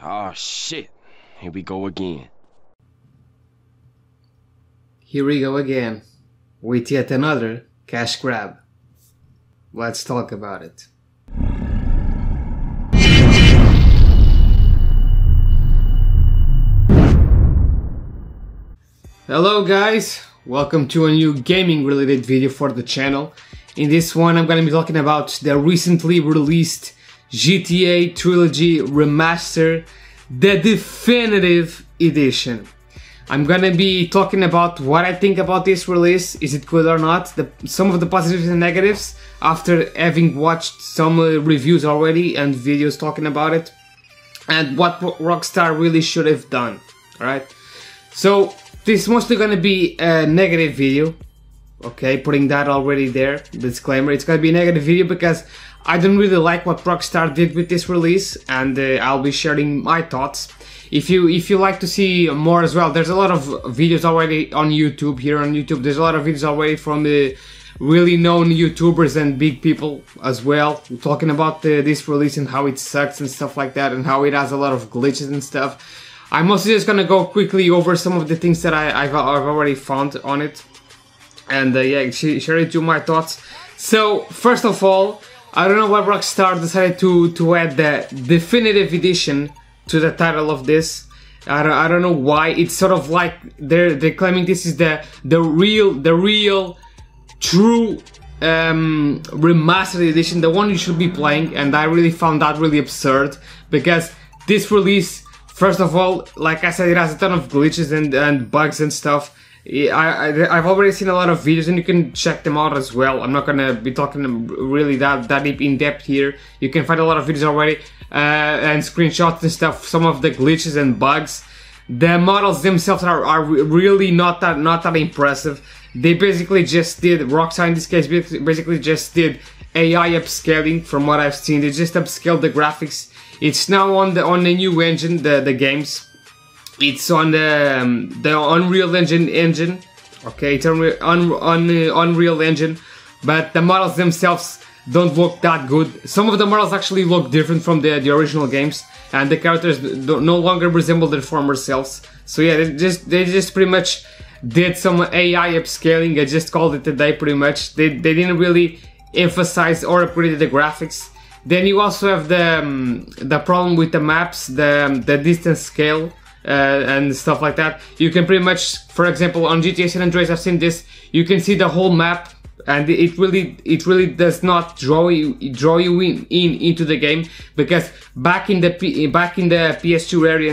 Oh shit, here we go again. Here we go again, with yet another cash grab. Let's talk about it. Hello guys, welcome to a new gaming related video for the channel. In this one I'm gonna be talking about the recently released GTA Trilogy Remaster, the definitive edition. I'm gonna be talking about what I think about this release, is it good or not, some of the positives and negatives after having watched some reviews already and videos talking about it, and what Rockstar really should have done, alright? So this is mostly gonna be a negative video, okay, putting that already there, disclaimer, it's gonna be a negative video because I don't really like what Rockstar did with this release, and I'll be sharing my thoughts. If you like to see more as well, there's a lot of videos already on YouTube, here on YouTube, there's a lot of videos already from the really known YouTubers and big people as well, talking about this release and how it sucks and stuff like that, and how it has a lot of glitches and stuff. I'm mostly just gonna go quickly over some of the things that I've already found on it, and yeah, share it to my thoughts. So first of all, I don't know why Rockstar decided to add the definitive edition to the title of this. I don't know why. It's sort of like they're claiming this is the real true remastered edition, the one you should be playing, and I really found that really absurd because this release, first of all, like I said, it has a ton of glitches and bugs and stuff. I've already seen a lot of videos and you can check them out as well. I'm not gonna be talking really that deep in depth here. You can find a lot of videos already and screenshots and stuff, some of the glitches and bugs. The models themselves are really not that impressive. They basically just did, Rockstar in this case basically just did AI upscaling from what I've seen. They just upscaled the graphics. It's now on the new engine, the games. It's on the Unreal Engine, okay, it's on Unreal Engine, but the models themselves don't look that good. Some of the models actually look different from the original games, and the characters no longer resemble their former selves. So yeah, they just pretty much did some AI upscaling. I just called it a day pretty much. They didn't really emphasize or upgrade the graphics. Then you also have the problem with the maps, the distance scale. And stuff like that. You can pretty much, for example, on GTA San Andreas, I've seen this. You can see the whole map, and it really does not draw you into the game, because back in the PS2 area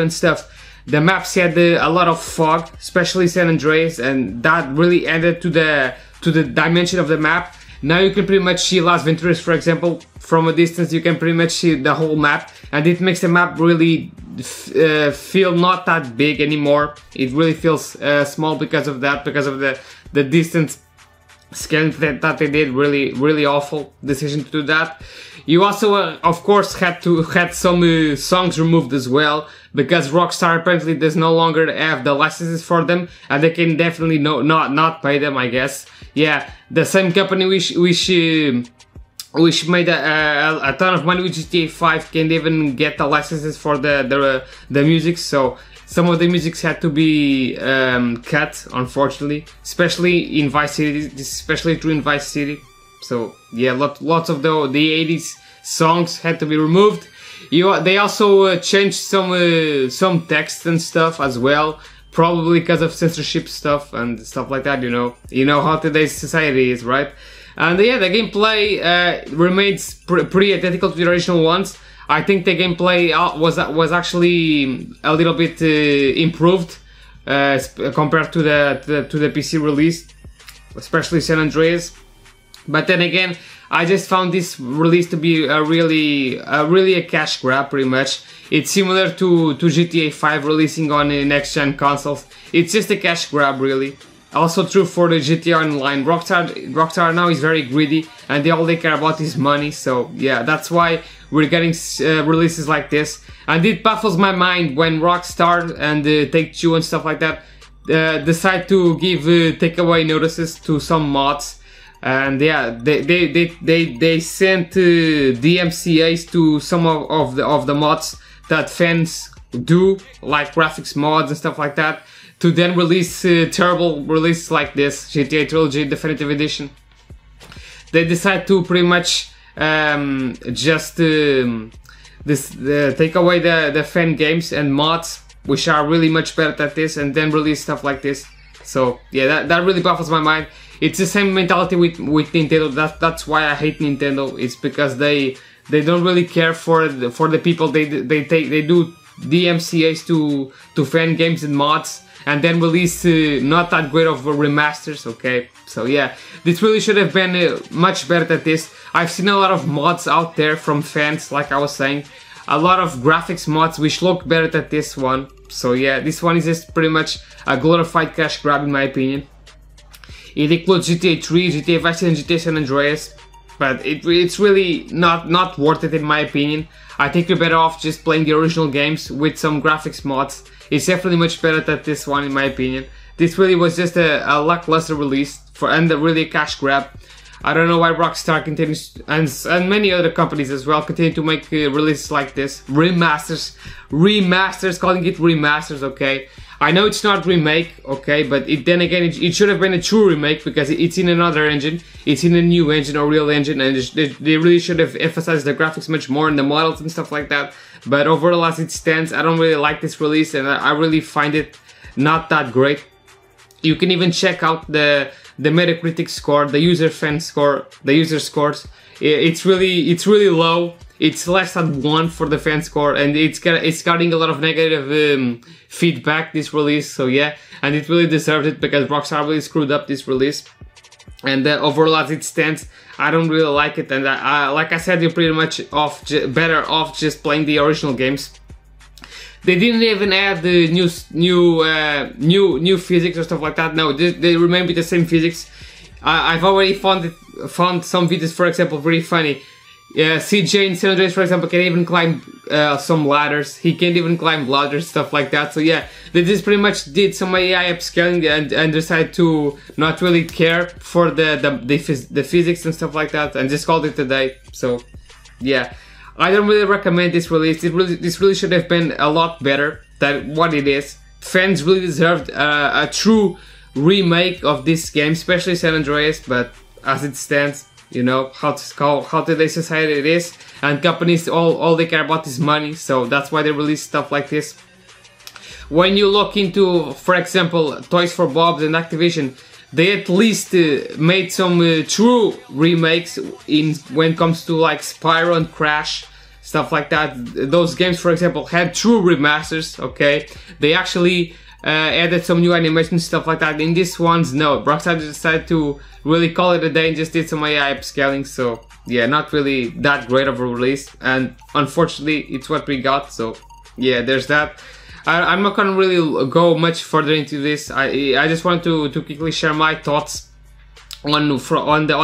and stuff, the maps had a lot of fog, especially San Andreas, and that really added to the dimension of the map. Now you can pretty much see Las Venturas, for example, from a distance. You can pretty much see the whole map, and it makes the map really feel not that big anymore. It really feels small because of that, because of the distance scaling that they did. Really awful decision to do that. You also, of course, had some songs removed as well, because Rockstar apparently does no longer have the licenses for them, and they can definitely not pay them, I guess. Yeah, the same company which made a ton of money with GTA 5 can't even get the licenses for the music, so some of the music had to be cut, unfortunately, especially in Vice City. This is especially true in Vice City. So yeah, lots of the 80s songs had to be removed. They also changed some text and stuff as well, probably because of censorship stuff and stuff like that. You know how today's society is, right? And yeah, the gameplay remains pretty identical to the original ones. I think the gameplay was actually a little bit improved compared to the PC release, especially San Andreas. But then again, I just found this release to be really a cash grab, pretty much. It's similar to GTA 5 releasing on next-gen consoles. It's just a cash grab, really. Also true for the GTA Online. Rockstar now is very greedy, and all they care about is money. So yeah, that's why we're getting releases like this. And it baffles my mind when Rockstar and Take-Two and stuff like that decide to give takeaway notices to some mods. And yeah, they sent DMCA's to some of the mods that fans do, like graphics mods and stuff like that, to then release terrible releases like this, GTA Trilogy Definitive Edition. They decide to pretty much just take away the fan games and mods, which are really much better at this, and then release stuff like this. So yeah, that really baffles my mind. It's the same mentality with Nintendo. That's why I hate Nintendo. It's because they don't really care for the people. They do DMCA's to fan games and mods, and then release not that great of remasters. Okay, so yeah, this really should have been much better at this. I've seen a lot of mods out there from fans, like I was saying, a lot of graphics mods which look better than this one. So yeah, this one is just pretty much a glorified cash grab in my opinion. It includes GTA 3, GTA Vice City, and GTA San Andreas, but it's really not worth it in my opinion. I think you're better off just playing the original games with some graphics mods. It's definitely much better than this one in my opinion. This really was just a lackluster release and really a cash grab. I don't know why Rockstar continues, and many other companies as well, continue to make releases like this. Remasters, calling it remasters, okay? I know it's not remake, okay, but then again, it should have been a true remake because it's in another engine, it's in a new engine or real engine, and they really should have emphasized the graphics much more and the models and stuff like that. But overall, as it stands, I don't really like this release, and I really find it not that great. You can even check out the Metacritic score, the user fan score, the user scores. It's really low. It's less than 1 for the fan score, and it's getting a lot of negative feedback, this release. So yeah, and it really deserved it because Rockstar really screwed up this release. And overall, as it stands, I don't really like it. And like I said, you're pretty much better off just playing the original games. They didn't even add the new physics or stuff like that. No, they remain with the same physics. I've already found some videos, for example, very funny. CJ in San Andreas, for example, can even climb some ladders. He can't even climb ladders, stuff like that. So yeah, they just pretty much did some AI upscaling and decided to not really care for the physics and stuff like that, and just called it a day. So yeah, I don't really recommend this release. This really should have been a lot better than what it is. Fans really deserved a true remake of this game, especially San Andreas. But as it stands, you know how today's society it is, and companies all they care about is money. So that's why they release stuff like this. When you look into, for example, Toys for Bob's and Activision, they at least made some true remakes when it comes to like Spyro and Crash, stuff like that. Those games, for example, had true remasters. Okay, they actually added some new animation, stuff like that. In these ones, no. Rockstar decided to really call it a day and just did some AI upscaling. So yeah, not really that great of a release, and unfortunately, it's what we got. So yeah, there's that. I'm not gonna really go much further into this. I just want to quickly share my thoughts on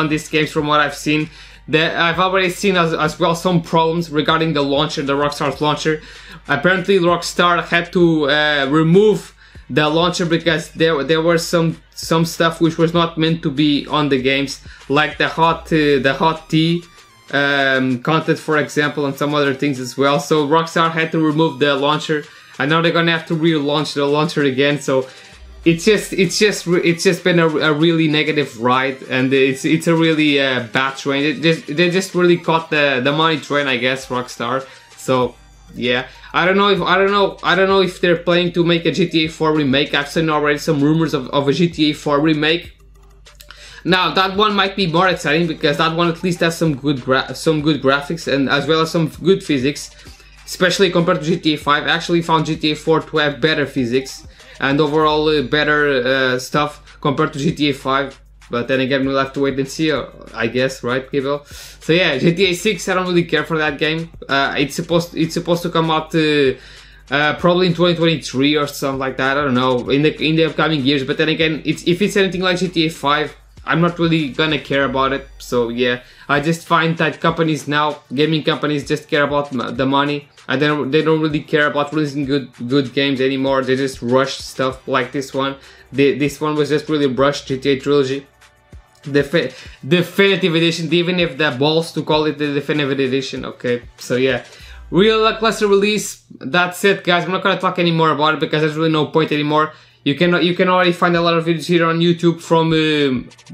these games from what I've seen. I've already seen as well some problems regarding the launcher, the Rockstar's launcher. Apparently, Rockstar had to remove the launcher because there were some stuff which was not meant to be on the games, like the hot tea content, for example, and some other things as well. So Rockstar had to remove the launcher, and now they're gonna have to relaunch the launcher again. So it's just been a really negative ride, and it's a really bad train. They just really caught the money train, I guess, Rockstar. So yeah, I don't know if they're planning to make a GTA 4 remake. I've seen already some rumors of a GTA 4 remake. Now that one might be more exciting because that one at least has some good graphics and as well as some good physics, especially compared to GTA 5. I actually found GTA 4 to have better physics and overall better stuff compared to GTA 5. But then again, we'll have to wait and see, I guess, right, people? So yeah, GTA 6, I don't really care for that game. It's supposed to come out probably in 2023 or something like that. I don't know, in the upcoming years. But then again, if it's anything like GTA 5, I'm not really gonna care about it. So yeah, I just find that companies now, gaming companies, just care about the money, and they don't really care about releasing good games anymore. They just rush stuff like this one. This one was just really rushed, GTA Trilogy. definitive edition, even if the balls to call it the definitive edition. Okay, so yeah, real lackluster release. That's it, guys. I'm not gonna talk anymore about it because there's really no point anymore. You can already find a lot of videos here on YouTube from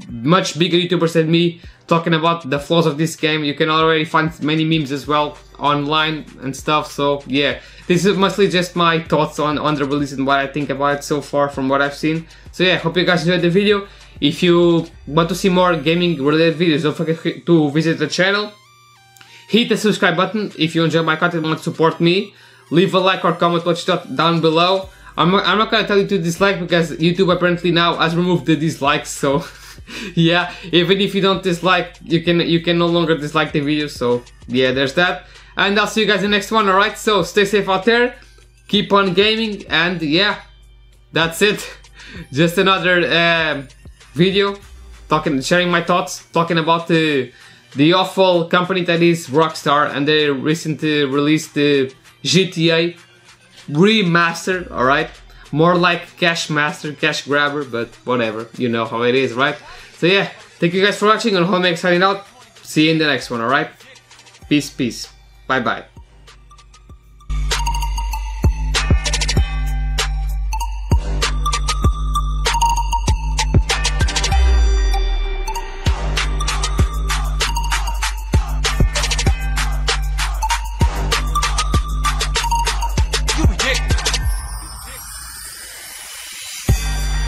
much bigger YouTubers than me talking about the flaws of this game. You can already find many memes as well online and stuff. So yeah, this is mostly just my thoughts on the release and what I think about it so far from what I've seen. So yeah, hope you guys enjoyed the video. If you want to see more gaming related videos, don't forget to visit the channel. Hit the subscribe button if you enjoy my content and want to support me. Leave a like or comment what you thought down below. I'm not gonna tell you to dislike because YouTube apparently now has removed the dislikes, so yeah, even if you don't dislike, you can no longer dislike the video, so yeah, there's that. And I'll see you guys in the next one, alright? So stay safe out there, keep on gaming, and yeah, that's it. Just another video sharing my thoughts, talking about the awful company that is Rockstar and they recently released the GTA Remaster, alright? More like cash master, cash grabber, but whatever, you know how it is, right? So yeah, thank you guys for watching, and UNHOLY-OMEGA signing out. See you in the next one, alright? Peace, peace. Bye bye.